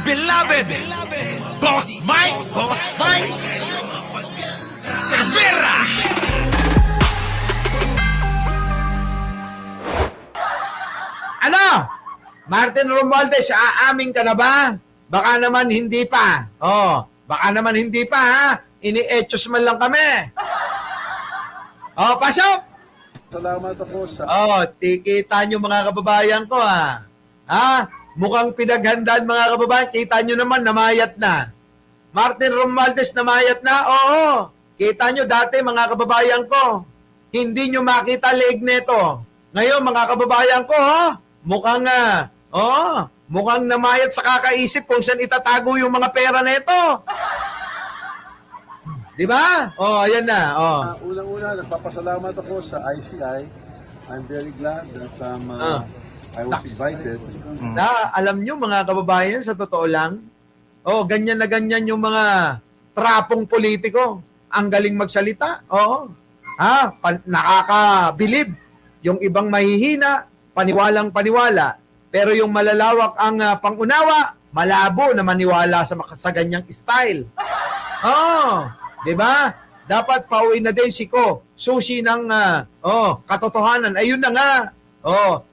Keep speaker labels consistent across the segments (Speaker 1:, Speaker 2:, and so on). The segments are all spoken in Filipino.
Speaker 1: beloved Boss Mike Cervera.
Speaker 2: Ano? Martin Romualdez, aamin ka na ba? Baka naman hindi pa. Baka naman hindi pa, ha? Ini-etchos man lang kami. Pasok!
Speaker 3: Salamat ako sa...
Speaker 2: Tikita nyo mga kababayan ko, ha? Mukhang pinaghandaan mga kababayan. Kita nyo naman, namayat na. Martin Romualdez, namayat na? Oo. Kita nyo dati mga kababayan ko. Hindi nyo makita leeg neto. Ngayon mga kababayan ko, mukhang namayat sa kakaisip kung saan itatago yung mga pera neto. Di ba? Ayan na.
Speaker 3: Unang-una, nagpapasalamat ako sa ICI. I'm very glad that I was invited.
Speaker 2: Alam nyo mga kababayan, sa totoo lang, ganyan na ganyan yung mga trapong politiko. Ang galing magsalita. Nakakabilib. Yung ibang mahihina, paniwalang paniwala. Pero yung malalawak ang pangunawa, malabo na maniwala sa ganyang style. Di ba? Dapat pauwi na din si Ko. Susi ng katotohanan. Ayun na nga.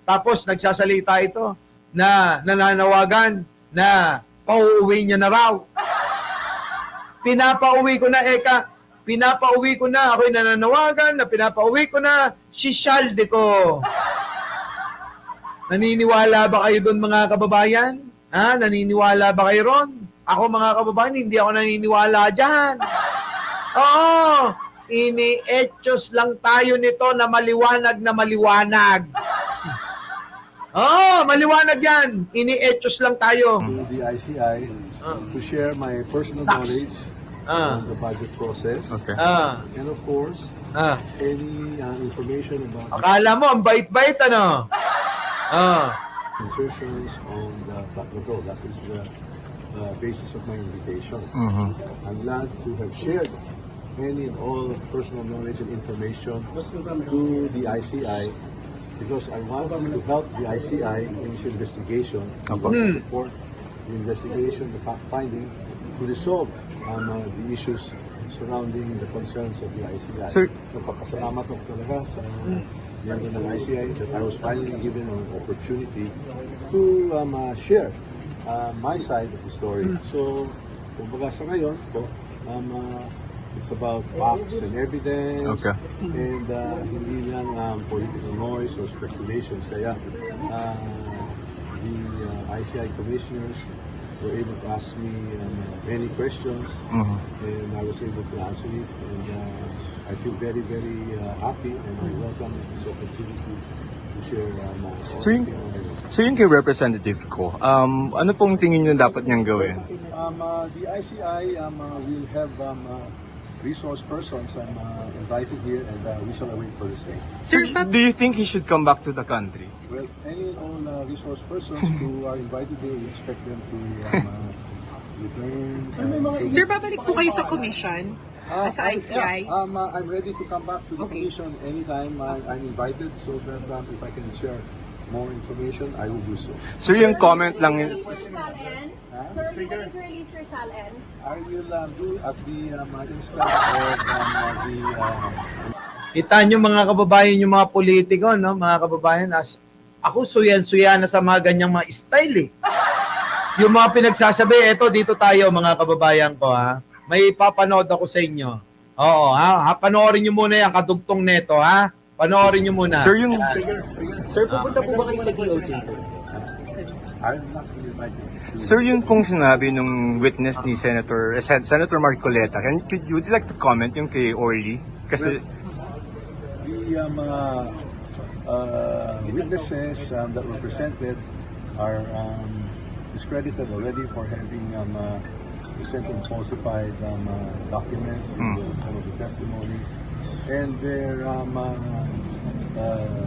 Speaker 2: Tapos nagsasalita ito na nananawagan na pauwi niya na raw. Pinapauwi ko na, pinapauwi ko na. Ako'y nananawagan na pinapauwi ko na si Shalde ko. Naniniwala ba kayo doon mga kababayan? Naniniwala ba kayo ron? Ako mga kababayan, hindi ako naniniwala dyan. Ini-etchos lang tayo nito na maliwanag na maliwanag. Maliwanag yan. Ini-etchos lang tayo.
Speaker 3: To the ICI to share my personal knowledge on the budget process.
Speaker 4: Okay.
Speaker 3: And of course, any information about
Speaker 2: Akala mo, ang bait-bait, ano?
Speaker 3: insertions on the flood control. That is the basis of my invitation. I'm glad to have shared any and all personal knowledge and information to the ICI because I want to help the ICI in its investigation, to support the investigation, the fact-finding, to resolve the issues surrounding the concerns of the ICI.
Speaker 4: Sir,
Speaker 3: So, papasalamat ako talaga sa member ng ICI that I was finally given an opportunity to share my side of the story. So, kumbaga sa ngayon po, it's about facts and evidence.
Speaker 4: Okay.
Speaker 3: And hindi lang political noise or speculations. Kaya the ICI commissioners were able to ask me many questions and I was able to answer it. And I feel very, very happy and I welcome this opportunity to share my
Speaker 4: So yung kay representative ko, ano pong tingin nyo dapat niyang gawin?
Speaker 3: The ICI will have resource persons invited here and we shall await for the same.
Speaker 4: Sir, do you think he should come back to the country?
Speaker 3: Well, any and all resource persons who are invited here, we expect them to return.
Speaker 5: Sir, babalik po kayo sa commission sa ICI?
Speaker 3: I'm ready to come back to the commission anytime I'm invited so that if I can share more information, I will do so.
Speaker 4: Sir, yung comment lang is...
Speaker 6: Sir, you want to release your SALN?
Speaker 3: I will do at the instance of the...
Speaker 2: Kita nyo mga kababayan, yung mga politiko, no? Mga kababayan, ako suyan-suya na sa mga ganyang mga style, Yung mga pinagsasabi, eto dito tayo mga kababayan ko, ha? May papanood ako sa inyo. Oo, ha? Panoorin nyo muna yung kadugtong neto, ha? Panoorin nyo muna.
Speaker 4: Sir, yung...
Speaker 7: Sir, pupunta po ba kayo sa DOJ?
Speaker 3: I'm not invited.
Speaker 4: Sir, yung kung sinabi nung witness ni Senator Marcoleta, would you like to comment yung kay Orly? Kasi...
Speaker 3: The mga witnesses that were presented are discredited already for having presented falsified documents in some of the testimony. And their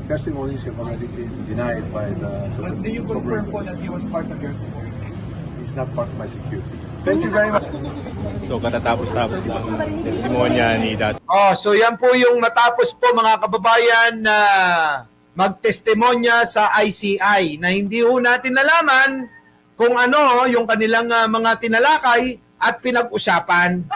Speaker 3: testimonies have already been denied by the...
Speaker 7: But do you confirm po that he was part of your security?
Speaker 3: He's not part of my security. Thank you very much.
Speaker 8: So katatapos-tapos lang ang testimonya ni Dat.
Speaker 2: So yan po yung matapos po mga kababayan na magtestimonya sa ICI na hindi ho natin nalaman kung ano yung kanilang mga tinalakay at pinag-usapan.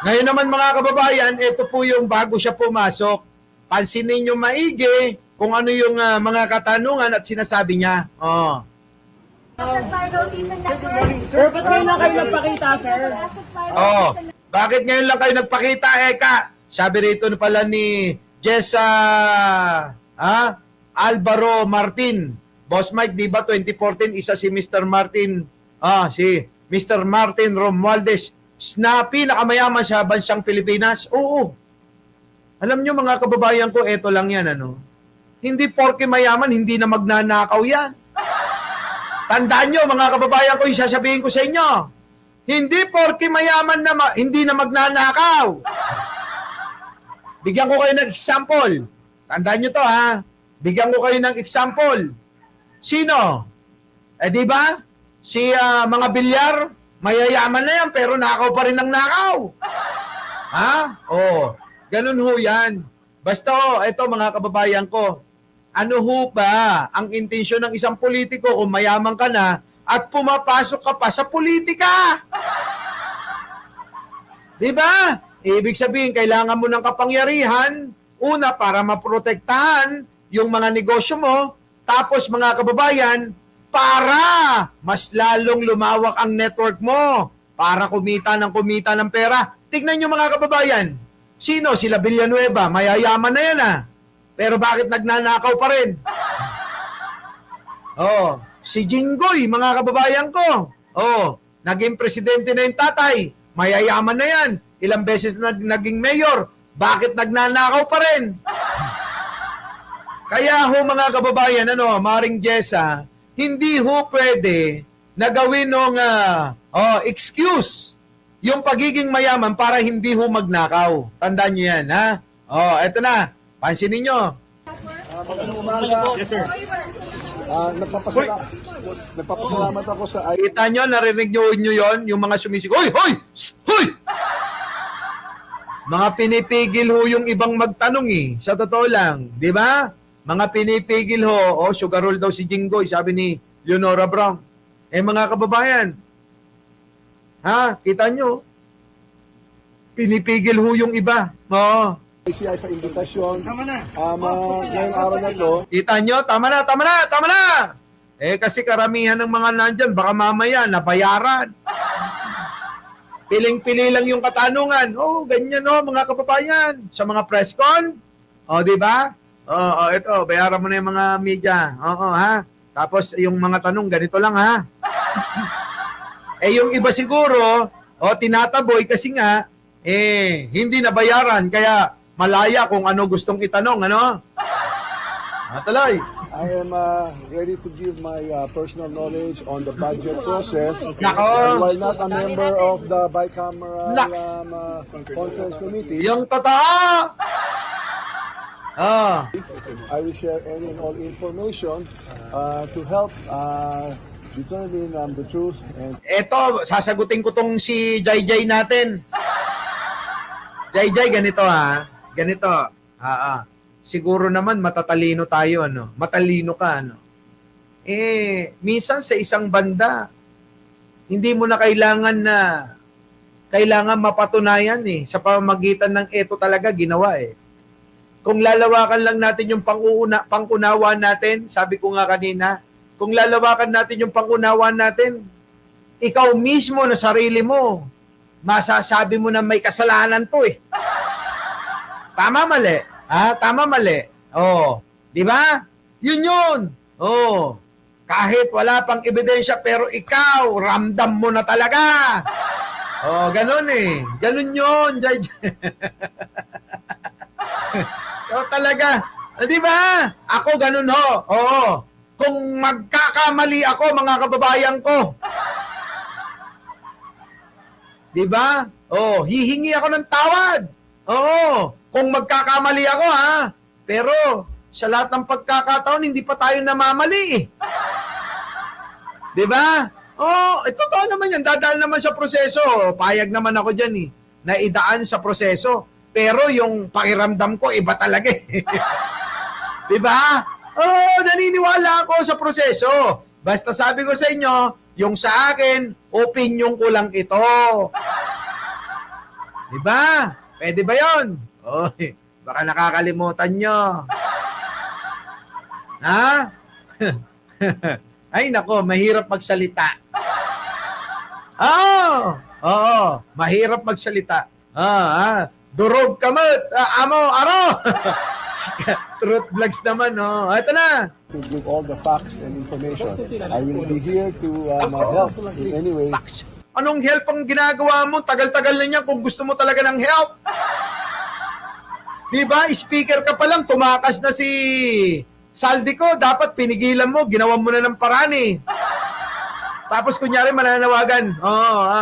Speaker 2: Ngayon naman mga kababayan, ito po yung bago siya pumasok. Pansinin niyo maigi kung ano yung mga katanungan at sinasabi niya. Oh.
Speaker 7: Sir, ba't ngayon lang kayo nagpakita, sir?
Speaker 2: Oh. Bakit ngayon lang kayo nagpakita, Eka? Sabi rito pala ni Jessa Alvaro Martin. Boss Mike, di ba 2014 isa si Mr. Martin, si Mr. Martin Romualdez na pinakamayaman sa bansang Pilipinas? Oo. Alam nyo mga kababayan ko, eto lang yan, Hindi porke mayaman, hindi na magnanakaw yan. Tandaan nyo mga kababayan ko, isasabihin ko sa inyo, hindi porke mayaman na hindi na magnanakaw. Bigyan ko kayo ng example. Tandaan nyo to Bigyan ko kayo ng example. Sino? Di ba? Si mga bilyar, mayayaman na yan, pero nakaw pa rin ng nakaw. Ganun ho yan. Basta ito mga kababayan ko, ano ho ba ang intensyon ng isang politiko kung mayaman ka na at pumapasok ka pa sa politika? Di ba? Ibig sabihin, kailangan mo ng kapangyarihan, una, para maprotektahan yung mga negosyo mo, tapos mga kababayan, para mas lalong lumawak ang network mo, para kumita ng pera. Tignan nyo mga kababayan, sino? Sila Villanueva, mayayaman na yan Pero bakit nagnanakaw pa rin? Si Jinggoy, mga kababayan ko. Naging presidente na yung tatay, mayayaman na yan. Ilang beses naging mayor, bakit nagnanakaw pa rin? Kaya ho mga kababayan, Maring Jessa, hindi ho pwede na gawin ng excuse yung pagiging mayaman para hindi ho magnakaw. Tandaan nyo yan, eto na, pansinin nyo.
Speaker 3: Yes, sir. Nagpapasalamat ako sa
Speaker 2: Kita nyo, narinig nyo yon yung mga sumisig. Hoy! Hoy! Hoy! Mga pinipigil ho yung ibang magtanong Sa totoo lang, di ba? Mga pinipigil ho, sugar roll daw si Jinggoy, sabi ni Leonora Brown. Mga kababayan, kita nyo, pinipigil ho yung iba.
Speaker 3: ICI sa imbitasyon. Tama na. Ngayong araw na ito.
Speaker 2: Kita nyo, tama na! Kasi karamihan ng mga nandyan, baka mamaya, nabayaran. Piling-pili lang yung katanungan. Ganyan mga kababayan. Sa mga press con, di ba? Ito, bayaran mo na yung mga media. Tapos yung mga tanong, ganito lang yung iba siguro, tinataboy kasi nga, hindi nabayaran. Kaya malaya kung ano gustong itanong, Tuloy.
Speaker 3: I am ready to give my personal knowledge on the budget process.
Speaker 2: Nako.
Speaker 3: And while not a member of the bicameral
Speaker 2: Naks.
Speaker 3: conference committee,
Speaker 2: Yung totoo!
Speaker 3: I will share any and all information to help determine the truth. And
Speaker 2: Eto, sasagutin ko tong si Jai natin. Jai, ganito Ganito. Siguro naman matatalino tayo, Matalino ka, minsan sa isang banda, hindi mo na kailangan mapatunayan sa pamamagitan ng eto talaga ginawa Kung lalawakan lang natin yung pangunawa natin, sabi ko nga kanina, kung lalawakan natin yung pangunawa natin, ikaw mismo na sarili mo, masasabi mo na may kasalanan to Tama mali? Tama mali? Di ba? Yun. Kahit wala pang ebidensya, pero ikaw, ramdam mo na talaga. Ganun Ganun yun, Jai. Talaga. Di ba? Ako ganun ho. Kung magkakamali ako, mga kababayan ko. Di ba? Hihingi ako ng tawad. Kung magkakamali ako, Pero, sa lahat ng pagkakataon, hindi pa tayo namamali. Di ba? Totoo naman yan. Dadaan naman sa proseso. Payag naman ako dyan, na idaan sa proseso. Pero yung pakiramdam ko, iba talaga Di ba? Naniniwala ako sa proseso. Basta sabi ko sa inyo, yung sa akin, opinion ko lang ito. Diba? Pwede ba yun? Oy, baka nakakalimutan nyo. Ha? Ay, nako, mahirap magsalita. Oo, mahirap magsalita. Durog kamot, amo, aro. Truth vlogs naman, oh. Ito na.
Speaker 3: To give all the facts and information. I will be here to help in any way.
Speaker 2: Anong help ang ginagawa mo? Tagal-tagal na niyan kung gusto mo talaga ng help. Diba? Speaker ka pa lang, tumakas na si Saldico. Dapat pinigilan mo, ginawan mo na ng paraan eh. Tapos kunyari mananawagan.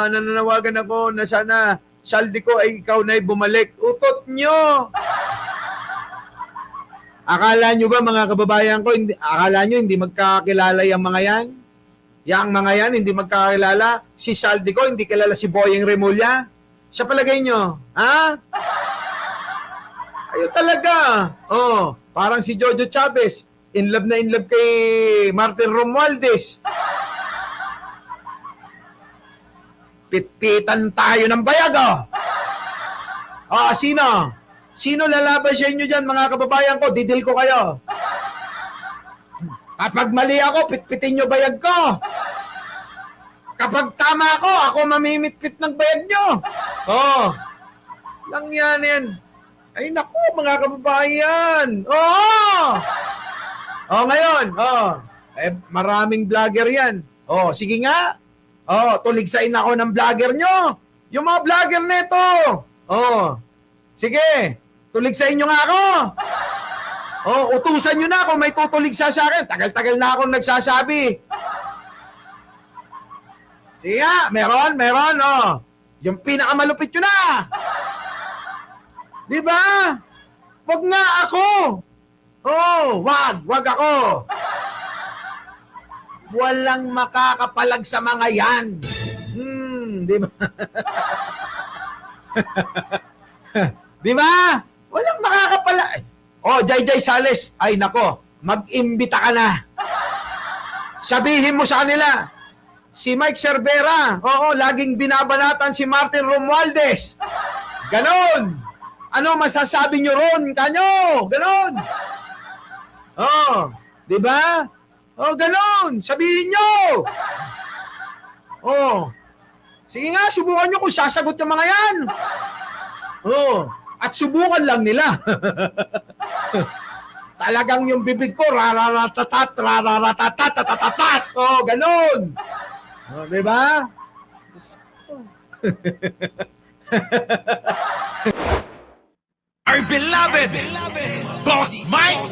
Speaker 2: Nananawagan ako na sana Saldico ay ikaw na'y bumalik. Utot nyo! Akala nyo ba mga kababayan ko, akala nyo hindi magkakilala yung mga yan? Yang mga yan, hindi magkakilala. Si Saldico, hindi kilala si Boyeng Remulla. Sa palagay nyo, ha? Ayun talaga. Parang si Jojo Chavez. In love na in love kay Martin Romualdez. Pitpitan tayo ng bayag, sino? Sino lalaban sa inyo dyan, mga kababayan ko? Didil ko kayo. Kapag mali ako, pitpitin nyo bayag ko. Kapag tama ako mamimitpit ng bayag nyo. Lang yan. Ay, naku, mga kababayan. Ngayon. Maraming vlogger yan. Sige nga. Tuligsain ako ng vlogger nyo. Yung mga vlogger neto. Sige. Tuligsain nyo nga ako. Utusan nyo na kung may tutuligsa sa akin. Tagal-tagal na akong nagsasabi. Sige nga, meron. Yung pinakamalupit nyo na. Diba? Wag nga ako. Wag ako. Walang makakapalag sa mga yan. Diba? Diba? Walang makakapalag. Jay Sales, ay nako, mag-imbita ka na. Sabihin mo sa kanila, si Mike Cervera, laging binabanatan si Martin Romualdez. Ganon. Ano masasabi nyo ron? Kanyo? Ganon. Di ba? Ganon. Sabihin nyo. Sige nga, subukan nyo kung sasagot yung mga yan. At subukan lang nila. Talagang yung bibig ko, rararatatat. Ganon. Di ba?
Speaker 1: Our beloved Boss Mike